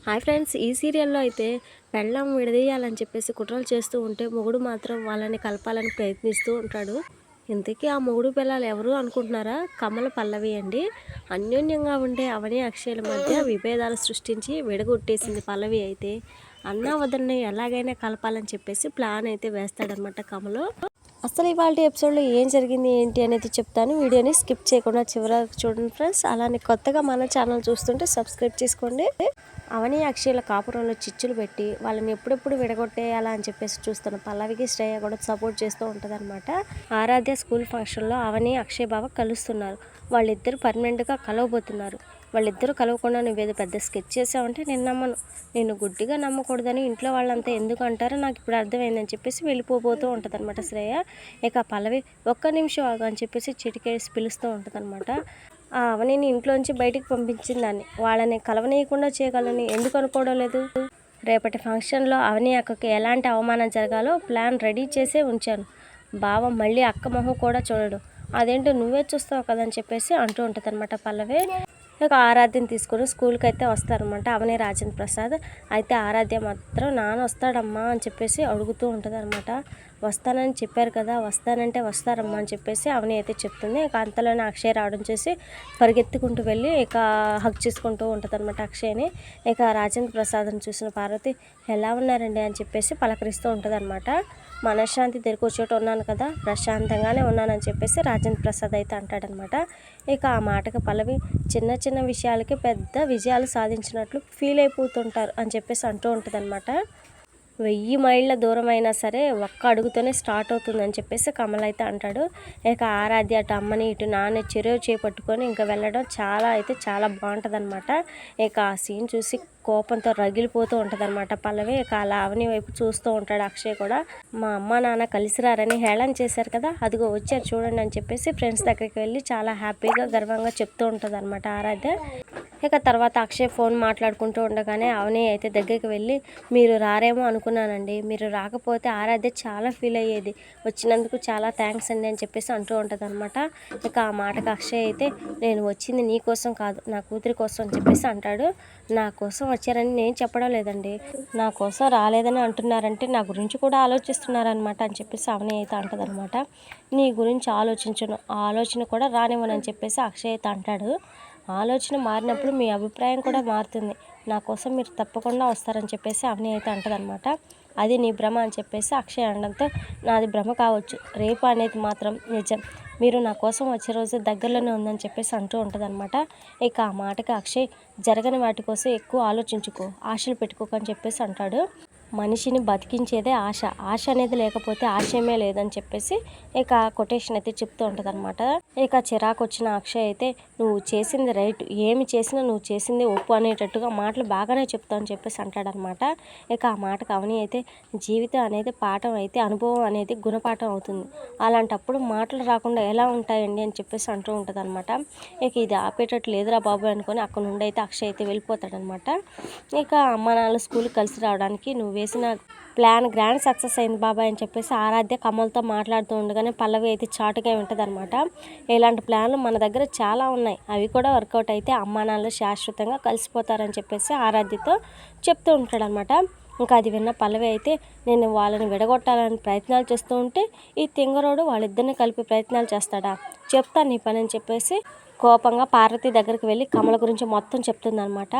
Hi friends, ఈ సీరియల్‌లో అయితే పెళ్ళాం విడదీయాలని చెప్పేసి కుట్రలు చేస్తూ ఉంటే, మొగుడు మాత్రం వాళ్ళని కలపాలని ప్రయత్నిస్తూ ఉంటాడు. ఇంతకీ ఆ మొగుడు పెళ్ళాలు ఎవరు అనుకుంటున్నారా? కమల పల్లవి అండి. అన్యోన్యంగా ఉండే అవని, అక్షయ్‌ల మధ్య విభేదాలు సృష్టించి విడగొట్టేసింది పల్లవి అయితే. అన్నా వదినని ఎలాగైనా కలపాలని చెప్పేసి ప్లాన్ అయితే వేస్తాడనమాట కమలు. అసలు ఇవాల్టి ఎపిసోడ్‌లో ఏం జరిగింది ఏంటి అనేది చెప్తాను. వీడియోని స్కిప్ చేయకుండా చివరకు చూడండి ఫ్రెండ్స్. అలానే కొత్తగా మన ఛానల్ చూస్తుంటే సబ్స్క్రైబ్ చేసుకోండి. అవని, అక్షయ్‌ల కాపురంలో చిచ్చులు పెట్టి వాళ్ళని ఎప్పుడెప్పుడు విడగొట్టేయాలా అని చెప్పేసి చూస్తున్న పల్లవికి శ్రేయ కూడా సపోర్ట్ చేస్తూ ఉంటుందన్నమాట. ఆరాధ్య స్కూల్ ఫంక్షన్లో అవని, అక్షయ్ బావ కలుస్తున్నారు. వాళ్ళిద్దరు పర్మనెంట్గా కలవబోతున్నారు. వాళ్ళిద్దరూ కలవకుండా నువ్వేదో పెద్ద స్కెచ్ చేసావంటే నేను నమ్మను. నేను గుడ్డిగా నమ్మకూడదని ఇంట్లో వాళ్ళంతా ఎందుకు అంటారో నాకు ఇప్పుడు అర్థమైందని చెప్పేసి వెళ్ళిపోతూ ఉంటుందన్నమాట శ్రేయ. ఇక పల్లవి ఒక్క నిమిషం ఆగు అని చెప్పేసి చిటికేసి పిలుస్తూ ఉంటుందన్నమాట. అవనిని ఇంట్లోంచి బయటికి పంపించిన దాన్ని వాళ్ళని కలవనీయకుండా చేయగలని ఎందుకు అనుకోవడం లేదు? రేపటి ఫంక్షన్లో అవని అక్కకి ఎలాంటి అవమానం జరగాలో ప్లాన్ రెడీ చేసే ఉంచాను. బావ మళ్ళీ అక్క మొహం కూడా చూడడు. అదేంటో నువ్వే చూస్తావు కదని చెప్పేసి అంటూ ఉంటుంది అనమాట పల్లవి. ఇక ఆరాధ్యని తీసుకొని స్కూల్కి అయితే వస్తారనమాట అవని, రాజేంద్ర ప్రసాద్. అయితే ఆరాధ్య మాత్రం నాన్న వస్తాడమ్మా అని చెప్పేసి అడుగుతూ ఉంటుంది అనమాట. వస్తానని చెప్పారు కదా, వస్తానంటే వస్తారమ్మా అని చెప్పేసి అవని అయితే చెప్తుంది. ఇక అంతలోనే అక్షయ్ రావడం చూసి పరిగెత్తుకుంటూ వెళ్ళి ఇక హగ్ చేసుకుంటూ ఉంటుంది అనమాట అక్షయ్ని. ఇక రాజేంద్ర ప్రసాద్ని చూసిన పార్వతి ఎలా ఉన్నారండి అని చెప్పేసి పలకరిస్తూ ఉంటుంది అనమాట. మనశ్శాంతి చోట ఉన్నాను కదా, ప్రశాంతంగానే ఉన్నానని చెప్పేసి రాజేంద్ర ప్రసాద్ అయితే అంటాడనమాట. ఇక ఆ మాటకి పల్లవి చిన్న చిన్న విషయాలకి పెద్ద విజయాలు సాధించినట్లు ఫీల్ అయిపోతుంటారు అని చెప్పేసి అంటూ ఉంటుంది అనమాట. 1000 మైళ్ళ దూరం అయినా సరే ఒక్క అడుగుతోనే స్టార్ట్ అవుతుందని చెప్పేసి కమల్ అయితే అంటాడు. ఇక ఆరాధ్య అటు అమ్మని ఇటు నాన్న చెరువు చేపట్టుకొని ఇంకా వెళ్ళడం చాలా బాగుంటుంది అనమాట. ఇక ఆ సీన్ చూసి కోపంతో రగిలిపోతూ ఉంటుంది అనమాట పల్లవి. ఇక అలా అవని వైపు చూస్తూ ఉంటాడు అక్షయ్ కూడా. మా అమ్మ నాన్న కలిసిరారని హేళన చేశారు కదా, అదిగో వచ్చారు చూడండి అని చెప్పేసి ఫ్రెండ్స్ దగ్గరికి వెళ్ళి చాలా హ్యాపీగా గర్వంగా చెప్తూ ఉంటుంది అనమాట ఆరాధ్య. ఇక తర్వాత అక్షయ్ ఫోన్ మాట్లాడుకుంటూ ఉండగానే అవని అయితే దగ్గరికి వెళ్ళి మీరు రారేమో అనుకున్నానండి, మీరు రాకపోతే ఆరాధ్య చాలా ఫీల్ అయ్యేది, వచ్చినందుకు చాలా థ్యాంక్స్ అండి అని చెప్పేసి అంటూ ఉంటుంది అనమాట. ఇక ఆ మాటకు అక్షయ్ అయితే నేను వచ్చింది నీ కోసం కాదు నా కూతురి కోసం అని చెప్పేసి అంటాడు. నా కోసం వచ్చారని నేను చెప్పడం లేదండి, నా కోసం రాలేదని అంటున్నారంటే నా గురించి కూడా ఆలోచిస్తున్నారనమాట అని చెప్పేసి అవని అయితే అంటుంది అనమాట. నీ గురించి ఆలోచించను, ఆ ఆలోచన కూడా రానివ్వనని చెప్పేసి అక్షయ్ అయితే అంటాడు. ఆలోచన మారినప్పుడు మీ అభిప్రాయం కూడా మారుతుంది, నా కోసం మీరు తప్పకుండా వస్తారని చెప్పేసి అవని అయితే అంటదనమాట. అది నీ భ్రమ అని చెప్పేసి అక్షయ్ అనడంతో నాది భ్రమ కావచ్చు, రేపు అనేది మాత్రం నిజం, మీరు నా కోసం వచ్చే రోజు దగ్గరలోనే ఉందని చెప్పేసి అంటూ ఉంటుందన్నమాట. ఇక ఆ మాటకి అక్షయ్ జరగని వాటి కోసం ఎక్కువ ఆలోచించుకో, ఆశలు పెట్టుకోకని చెప్పేసి అంటాడు. మనిషిని బతికించేదే ఆశ, ఆశ అనేది లేకపోతే ఆశయమే లేదని చెప్పేసి ఇక కొటేషన్ అయితే చెప్తూ ఉంటుంది అనమాట. ఇక చిరాకు వచ్చిన అక్షయ్ అయితే నువ్వు చేసింది రైట్, ఏమి చేసినా నువ్వు చేసింది ఒప్పు అనేటట్టుగా మాటలు బాగానే చెప్తావు అని చెప్పేసి అంటాడనమాట. ఇక ఆ మాటకు అవని అయితే జీవితం అనేది పాఠం అయితే అనుభవం అనేది గుణపాఠం అవుతుంది, అలాంటప్పుడు మాటలు రాకుండా ఎలా ఉంటాయండి అని చెప్పేసి అంటూ ఉంటుంది అనమాట. ఇక ఇది ఆపేటట్టు లేదురా బాబు అనుకొని అక్కడ నుండి అయితే అక్షయ్ అయితే వెళ్ళిపోతాడనమాట. ఇక అమ్మ నాన్న స్కూల్కి కలిసి రావడానికి నువ్వు వేసిన ప్లాన్ గ్రాండ్ సక్సెస్ అయింది బాబాయ్ అని చెప్పేసి ఆరాధ్య కమల్తో మాట్లాడుతూ ఉండగానే పల్లవి అయితే చాటుగా ఉంటుంది అనమాట. ఇలాంటి ప్లాన్లు మన దగ్గర చాలా ఉన్నాయి, అవి కూడా వర్కౌట్ అయితే అమ్మా నాన్నలు శాశ్వతంగా కలిసిపోతారని చెప్పేసి ఆరాధ్యతో చెప్తూ ఉంటాడనమాట. ఇంకా అది విన్న పల్లవి అయితే నేను వాళ్ళని విడగొట్టాలని ప్రయత్నాలు చేస్తూ ఉంటే ఈ తింగరోడు వాళ్ళిద్దరిని కలిపి ప్రయత్నాలు చేస్తాడా, చెప్తాను నీ పని అని చెప్పేసి కోపంగా పార్వతి దగ్గరికి వెళ్ళి కమల గురించి మొత్తం చెప్తుందనమాట.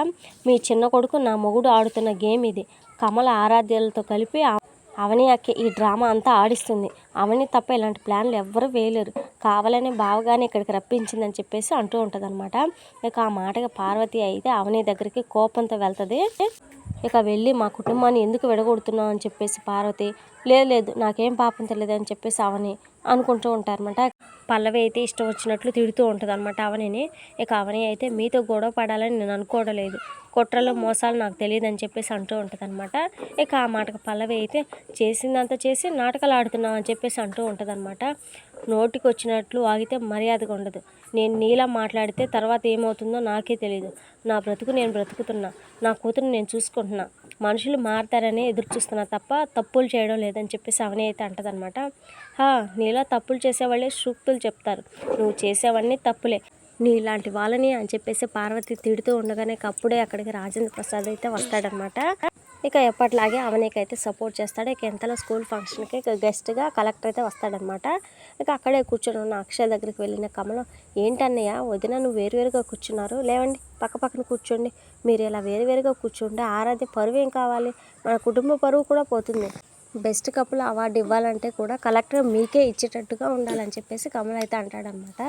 మీ చిన్న కొడుకు నా మొగుడు ఆడుతున్న గేమ్ ఇది, కమల ఆరాధ్యాలతో కలిపి అవని అక్కి ఈ డ్రామా అంతా ఆడిస్తుంది, అవని తప్ప ఇలాంటి ప్లాన్లు ఎవ్వరూ వేయలేరు, కావాలని బావగానే ఇక్కడికి రప్పించిందని చెప్పేసి అంటూ ఉంటుంది అనమాట. ఇక ఆ మాటగా పార్వతి అయితే అవని దగ్గరికి కోపంతో వెళ్తుంది. ఇక వెళ్ళి మా కుటుంబాన్ని ఎందుకు విడగొడుతున్నావు అని చెప్పేసి పార్వతి లేదు నాకేం పాపం తెలియదు అని చెప్పేసి అవని అనుకుంటూ ఉంటారనమాట. పల్లవి అయితే ఇష్టం వచ్చినట్లు తిడుతూ ఉంటుంది అనమాట అవనిని. ఇక అవని అయితే మీతో గొడవ పడాలని నేను అనుకోవడం లేదు, కుట్రలు మోసాలు నాకు తెలియదు అని చెప్పేసి అంటూ ఉంటుంది అనమాట. ఇక ఆ మాటకు పల్లవి అయితే చేసిందంతా చేసి నాటకాలు ఆడుతున్నావు అని చెప్పేసి అంటూ ఉంటుంది అనమాట. నోటికి వచ్చినట్లు ఆగితే మర్యాదగా ఉండదు, నేను నీలా మాట్లాడితే తర్వాత ఏమవుతుందో నాకే తెలియదు, నా బ్రతుకు నేను బ్రతుకుతున్నా, నా కూతురు నేను చూసుకుంటున్నా, మనుషులు మారుతారని ఎదురు చూస్తున్నా తప్ప తప్పులు చేయడం లేదని చెప్పేసి అవని అయితే అంటదనమాట. నీలా తప్పులు చేసేవాళ్ళే సూక్తులు చెప్తారు, నువ్వు చేసేవన్నీ తప్పులే, నీలాంటి వాళ్ళని అని చెప్పేసి పార్వతి తిడుతూ ఉండగానే అప్పుడే అక్కడికి రాజేంద్ర ప్రసాద్ అయితే వస్తాడనమాట. ఇక ఎప్పట్లాగే అవనికైతే సపోర్ట్ చేస్తాడు. ఇక ఎంతలో స్కూల్ ఫంక్షన్కి గెస్ట్గా కలెక్టర్ అయితే వస్తాడనమాట. ఇక అక్కడే కూర్చొని ఉన్న అక్షయ్ దగ్గరికి వెళ్ళిన కమలం, ఏంటన్నయ్య వదిన నువ్వు వేరువేరుగా కూర్చున్నారు, లేవండి పక్క పక్కన కూర్చోండి, మీరు ఇలా వేరువేరుగా కూర్చుంటే ఆరాధ్య పరువు ఏం కావాలి, మన కుటుంబ పరువు కూడా పోతుంది, బెస్ట్ కపుల్ అవార్డు ఇవ్వాలంటే కూడా కలెక్టర్ మీకే ఇచ్చేటట్టుగా ఉండాలని చెప్పేసి కమల్ అయితే అంటాడనమాట.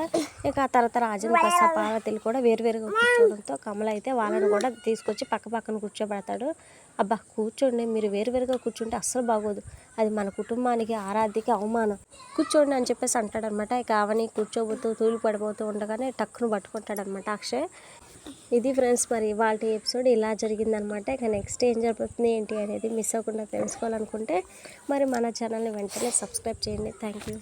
ఇక ఆ తర్వాత రాజేంద్ర ప్రసాద్ పార్వతిలు కూడా వేరువేరుగా కూర్చోవడంతో కమల్ అయితే వాళ్ళని కూడా తీసుకొచ్చి పక్క పక్కన కూర్చోబెడతాడు. అబ్బా కూర్చోండి, మీరు వేరువేరుగా కూర్చుంటే అస్సలు బాగోదు, అది మన కుటుంబానికి ఆరాధ్యకి అవమానం, కూర్చోండి అని చెప్పేసి అంటాడనమాట. ఇక అవని కూర్చోబోతూ తూలి పడిపోతూ ఉండగానే టక్కును పట్టుకుంటాడనమాట అక్షయ్. ఇది ఫ్రెండ్స్, మరి వాళ్ళ ఎపిసోడ్ ఇలా జరిగిందనమాట. ఇక నెక్స్ట్ ఏం జరుగుతుంది ఏంటి అనేది మిస్ అవ్వకుండా తెలుసుకోవాలనుకుంటే మరి మన ఛానల్ని వెంటనే సబ్స్క్రైబ్ చేయండి. Thank you.